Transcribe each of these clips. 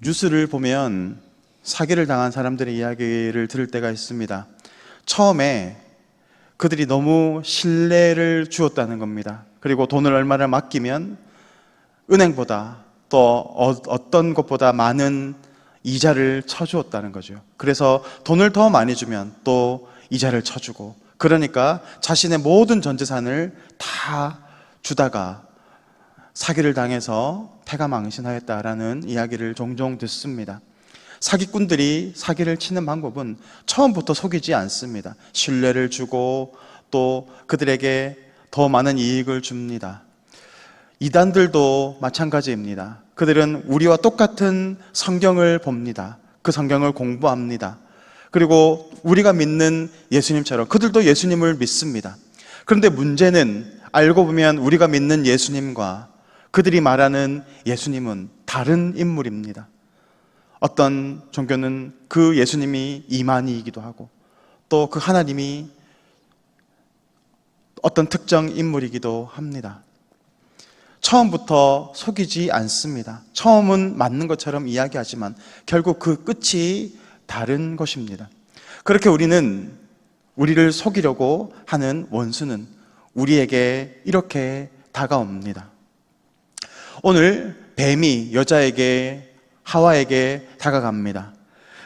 뉴스를 보면 사기를 당한 사람들의 이야기를 들을 때가 있습니다. 처음에 그들이 너무 신뢰를 주었다는 겁니다. 그리고 돈을 얼마를 맡기면 은행보다 또 어떤 것보다 많은 이자를 쳐주었다는 거죠. 그래서 돈을 더 많이 주면 또 이자를 쳐주고, 그러니까 자신의 모든 전 재산을 다 주다가 사기를 당해서 패가망신하였다라는 이야기를 종종 듣습니다. 사기꾼들이 사기를 치는 방법은 처음부터 속이지 않습니다. 신뢰를 주고 또 그들에게 더 많은 이익을 줍니다. 이단들도 마찬가지입니다. 그들은 우리와 똑같은 성경을 봅니다. 그 성경을 공부합니다. 그리고 우리가 믿는 예수님처럼 그들도 예수님을 믿습니다. 그런데 문제는 알고 보면 우리가 믿는 예수님과 그들이 말하는 예수님은 다른 인물입니다. 어떤 종교는 그 예수님이 이만희이기도 하고 또 그 하나님이 어떤 특정 인물이기도 합니다. 처음부터 속이지 않습니다. 처음은 맞는 것처럼 이야기하지만 결국 그 끝이 다른 것입니다. 그렇게 우리를 속이려고 하는 원수는 우리에게 이렇게 다가옵니다. 오늘 뱀이 여자에게 하와에게 다가갑니다.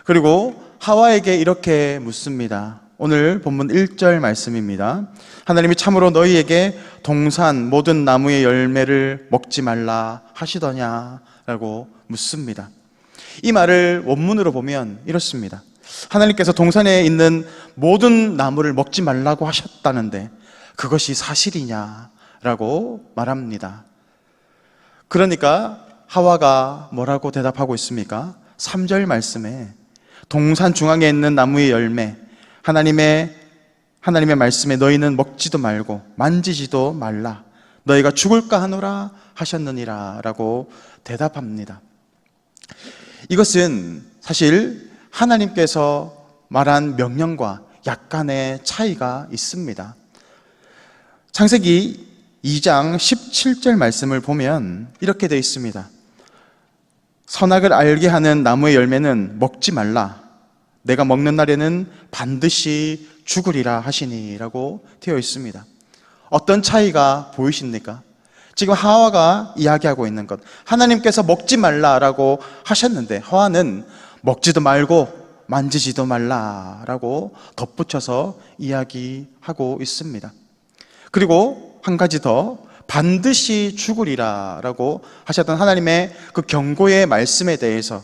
그리고 하와에게 이렇게 묻습니다. 오늘 본문 1절 말씀입니다. 하나님이 참으로 너희에게 동산 모든 나무의 열매를 먹지 말라 하시더냐라고 묻습니다. 이 말을 원문으로 보면 이렇습니다. 하나님께서 동산에 있는 모든 나무를 먹지 말라고 하셨다는데 그것이 사실이냐라고 말합니다. 그러니까 하와가 뭐라고 대답하고 있습니까? 3절 말씀에 동산 중앙에 있는 나무의 열매, 하나님의 말씀에 너희는 먹지도 말고 만지지도 말라, 너희가 죽을까 하노라 하셨느니라 라고 대답합니다. 이것은 사실 하나님께서 말한 명령과 약간의 차이가 있습니다. 창세기 2장 17절 말씀을 보면 이렇게 되어 있습니다. 선악을 알게 하는 나무의 열매는 먹지 말라, 내가 먹는 날에는 반드시 죽으리라 하시니 라고 되어 있습니다. 어떤 차이가 보이십니까? 지금 하와가 이야기하고 있는 것, 하나님께서 먹지 말라라고 하셨는데 하와는 먹지도 말고 만지지도 말라라고 덧붙여서 이야기하고 있습니다. 그리고 한 가지 더, 반드시 죽으리라라고 하셨던 하나님의 그 경고의 말씀에 대해서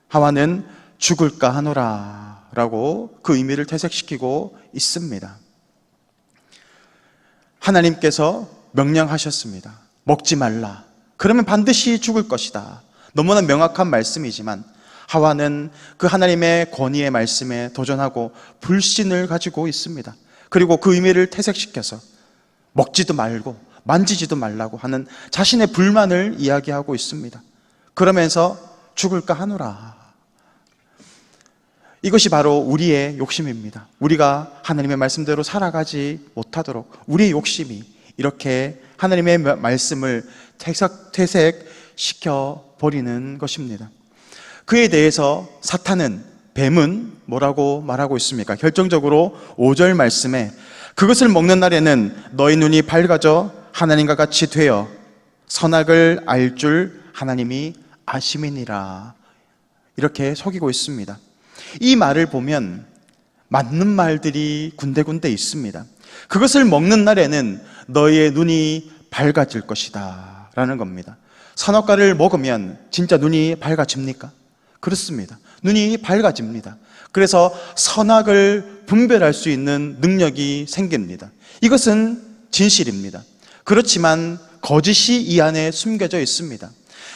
하와는 죽을까 하노라라고 그 의미를 퇴색시키고 있습니다. 하나님께서 명령하셨습니다. 먹지 말라. 그러면 반드시 죽을 것이다. 너무나 명확한 말씀이지만 하와는 그 하나님의 권위의 말씀에 도전하고 불신을 가지고 있습니다. 그리고 그 의미를 퇴색시켜서 먹지도 말고 만지지도 말라고 하는 자신의 불만을 이야기하고 있습니다. 그러면서 죽을까 하노라. 이것이 바로 우리의 욕심입니다. 우리가 하나님의 말씀대로 살아가지 못하도록 우리의 욕심이 이렇게 하나님의 말씀을 퇴색시켜 버리는 것입니다. 그에 대해서 사탄은, 뱀은 뭐라고 말하고 있습니까? 결정적으로 5절 말씀에 그것을 먹는 날에는 너희 눈이 밝아져 하나님과 같이 되어 선악을 알 줄 하나님이 아심이니라, 이렇게 속이고 있습니다. 이 말을 보면 맞는 말들이 군데군데 있습니다. 그것을 먹는 날에는 너희의 눈이 밝아질 것이다 라는 겁니다. 선악과를 먹으면 진짜 눈이 밝아집니까? 그렇습니다. 눈이 밝아집니다. 그래서 선악을 분별할 수 있는 능력이 생깁니다. 이것은 진실입니다. 그렇지만 거짓이 이 안에 숨겨져 있습니다.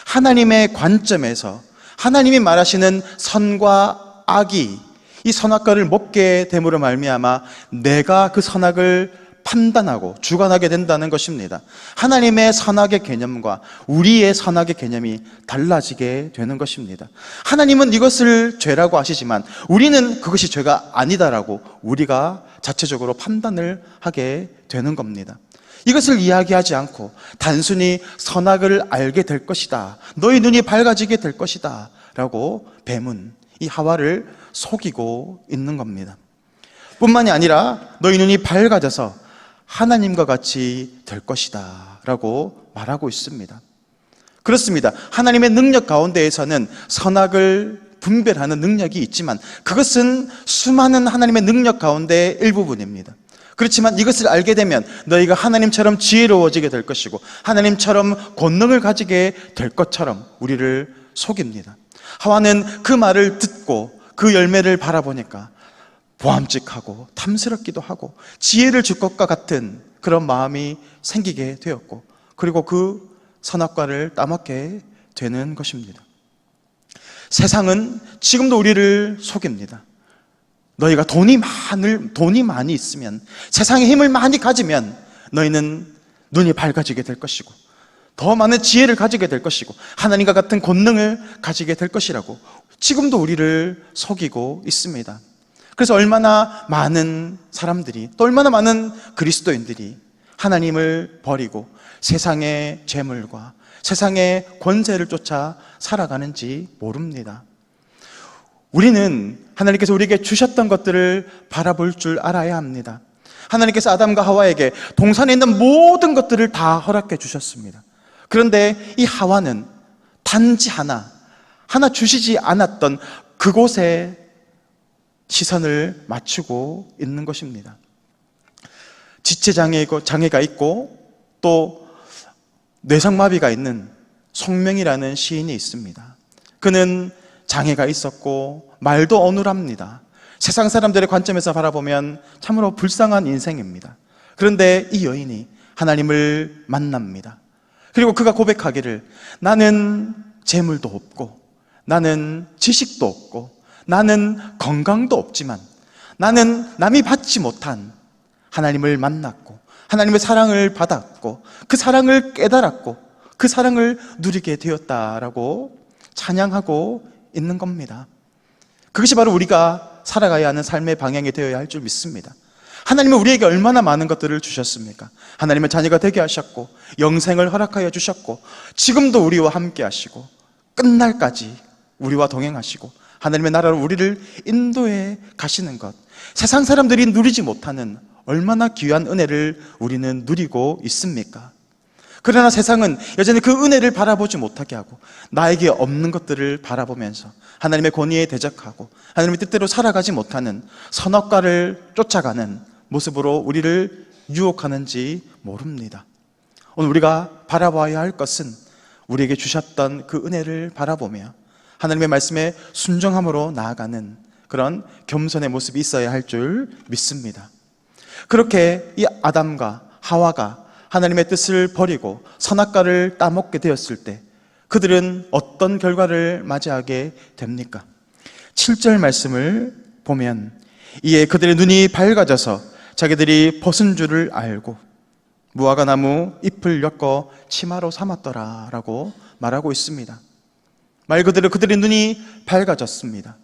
하나님의 관점에서 하나님이 말하시는 선과 악이 이 선악과를 먹게 됨으로 말미암아 내가 그 선악을 판단하고 주관하게 된다는 것입니다. 하나님의 선악의 개념과 우리의 선악의 개념이 달라지게 되는 것입니다. 하나님은 이것을 죄라고 하시지만 우리는 그것이 죄가 아니다라고 우리가 자체적으로 판단을 하게 되는 겁니다. 이것을 이야기하지 않고 단순히 선악을 알게 될 것이다, 너희 눈이 밝아지게 될 것이다 라고 뱀은 이 하와를 속이고 있는 겁니다. 뿐만이 아니라 너희 눈이 밝아져서 하나님과 같이 될 것이다 라고 말하고 있습니다. 그렇습니다. 하나님의 능력 가운데에서는 선악을 분별하는 능력이 있지만 그것은 수많은 하나님의 능력 가운데 일부분입니다. 그렇지만 이것을 알게 되면 너희가 하나님처럼 지혜로워지게 될 것이고 하나님처럼 권능을 가지게 될 것처럼 우리를 속입니다. 하와는 그 말을 듣고 그 열매를 바라보니까 보암직하고 탐스럽기도 하고 지혜를 줄 것과 같은 그런 마음이 생기게 되었고 그리고 그 선악과를 따먹게 되는 것입니다. 세상은 지금도 우리를 속입니다. 너희가 돈이 많이 있으면, 세상의 힘을 많이 가지면 너희는 눈이 밝아지게 될 것이고 더 많은 지혜를 가지게 될 것이고 하나님과 같은 권능을 가지게 될 것이라고 지금도 우리를 속이고 있습니다. 그래서 얼마나 많은 사람들이, 또 얼마나 많은 그리스도인들이 하나님을 버리고 세상의 재물과 세상의 권세를 쫓아 살아가는지 모릅니다. 우리는 하나님께서 우리에게 주셨던 것들을 바라볼 줄 알아야 합니다. 하나님께서 아담과 하와에게 동산에 있는 모든 것들을 다 허락해 주셨습니다. 그런데 이 하와는 단지 하나 주시지 않았던 그곳에 시선을 맞추고 있는 것입니다. 지체장애가 있고 또 뇌성마비가 있는 송명이라는 시인이 있습니다. 그는 장애가 있었고 말도 어눌합니다. 세상 사람들의 관점에서 바라보면 참으로 불쌍한 인생입니다. 그런데 이 여인이 하나님을 만납니다. 그리고 그가 고백하기를 나는 재물도 없고 나는 지식도 없고 나는 건강도 없지만 나는 남이 받지 못한 하나님을 만났고 하나님의 사랑을 받았고 그 사랑을 깨달았고 그 사랑을 누리게 되었다라고 찬양하고 있는 겁니다. 그것이 바로 우리가 살아가야 하는 삶의 방향이 되어야 할 줄 믿습니다. 하나님은 우리에게 얼마나 많은 것들을 주셨습니까? 하나님의 자녀가 되게 하셨고 영생을 허락하여 주셨고 지금도 우리와 함께 하시고 끝날까지 우리와 동행하시고 하나님의 나라로 우리를 인도해 가시는 것, 세상 사람들이 누리지 못하는 얼마나 귀한 은혜를 우리는 누리고 있습니까? 그러나 세상은 여전히 그 은혜를 바라보지 못하게 하고 나에게 없는 것들을 바라보면서 하나님의 권위에 대적하고 하나님의 뜻대로 살아가지 못하는 선악과를 쫓아가는 모습으로 우리를 유혹하는지 모릅니다. 오늘 우리가 바라봐야 할 것은 우리에게 주셨던 그 은혜를 바라보며 하나님의 말씀에 순종함으로 나아가는 그런 겸손의 모습이 있어야 할 줄 믿습니다. 그렇게 이 아담과 하와가 하나님의 뜻을 버리고 선악과를 따먹게 되었을 때 그들은 어떤 결과를 맞이하게 됩니까? 7절 말씀을 보면 이에 그들의 눈이 밝아져서 자기들이 벗은 줄을 알고 무화과 나무 잎을 엮어 치마로 삼았더라 라고 말하고 있습니다. 말 그대로 그들의 눈이 밝아졌습니다.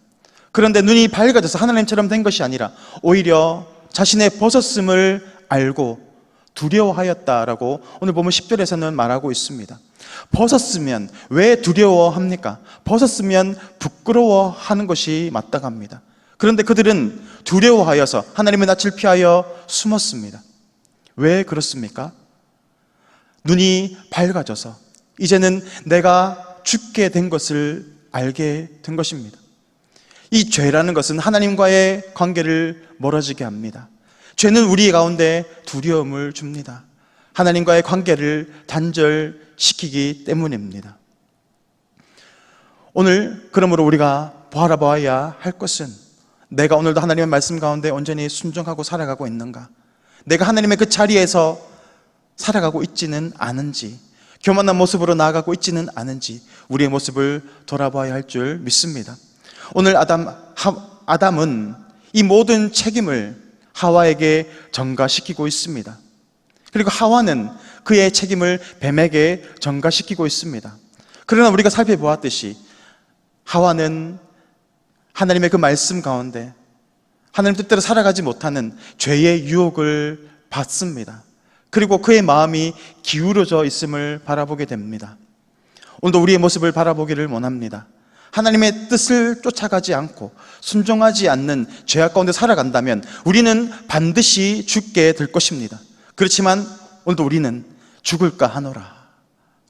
그런데 눈이 밝아져서 하나님처럼 된 것이 아니라 오히려 자신의 벗었음을 알고 두려워하였다라고 오늘 보면 10절에서는 말하고 있습니다. 벗었으면 왜 두려워합니까? 벗었으면 부끄러워하는 것이 마땅합니다. 그런데 그들은 두려워하여서 하나님의 낯을 피하여 숨었습니다. 왜 그렇습니까? 눈이 밝아져서 이제는 내가 죽게 된 것을 알게 된 것입니다. 이 죄라는 것은 하나님과의 관계를 멀어지게 합니다. 죄는 우리 가운데 두려움을 줍니다. 하나님과의 관계를 단절시키기 때문입니다. 오늘 그러므로 우리가 바라봐야 할 것은 내가 오늘도 하나님의 말씀 가운데 온전히 순종하고 살아가고 있는가? 내가 하나님의 그 자리에서 살아가고 있지는 않은지, 교만한 모습으로 나아가고 있지는 않은지 우리의 모습을 돌아봐야 할 줄 믿습니다. 오늘 아담은 이 모든 책임을 하와에게 전가시키고 있습니다. 그리고 하와는 그의 책임을 뱀에게 전가시키고 있습니다. 그러나 우리가 살펴보았듯이 하와는 하나님의 그 말씀 가운데 하나님 뜻대로 살아가지 못하는 죄의 유혹을 받습니다. 그리고 그의 마음이 기울어져 있음을 바라보게 됩니다. 오늘도 우리의 모습을 바라보기를 원합니다. 하나님의 뜻을 쫓아가지 않고 순종하지 않는 죄악 가운데 살아간다면 우리는 반드시 죽게 될 것입니다. 그렇지만 오늘도 우리는 죽을까 하노라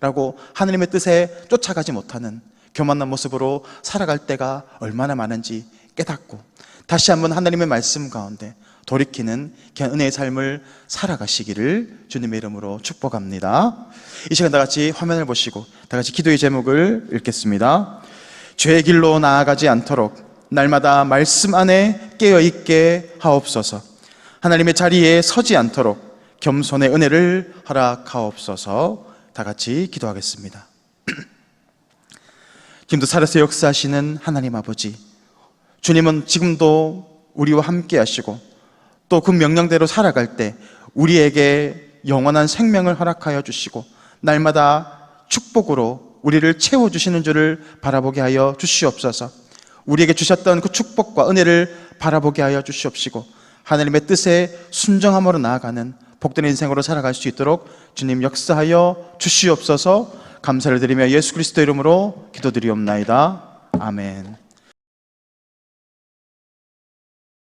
라고 하나님의 뜻에 쫓아가지 못하는 교만한 모습으로 살아갈 때가 얼마나 많은지 깨닫고 다시 한번 하나님의 말씀 가운데 돌이키는 귀한 은혜의 삶을 살아가시기를 주님의 이름으로 축복합니다. 이 시간 다 같이 화면을 보시고 다 같이 기도의 제목을 읽겠습니다. 죄의 길로 나아가지 않도록 날마다 말씀 안에 깨어있게 하옵소서. 하나님의 자리에 서지 않도록 겸손의 은혜를 허락하옵소서. 다 같이 기도하겠습니다. 지금도 살아서 역사하시는 하나님 아버지, 주님은 지금도 우리와 함께 하시고 또 그 명령대로 살아갈 때 우리에게 영원한 생명을 허락하여 주시고 날마다 축복으로 우리를 채워주시는 줄을 바라보게 하여 주시옵소서. 우리에게 주셨던 그 축복과 은혜를 바라보게 하여 주시옵시고 하나님의 뜻에 순정함으로 나아가는 복된 인생으로 살아갈 수 있도록 주님 역사하여 주시옵소서. 감사를 드리며 예수 그리스도 이름으로 기도드리옵나이다. 아멘.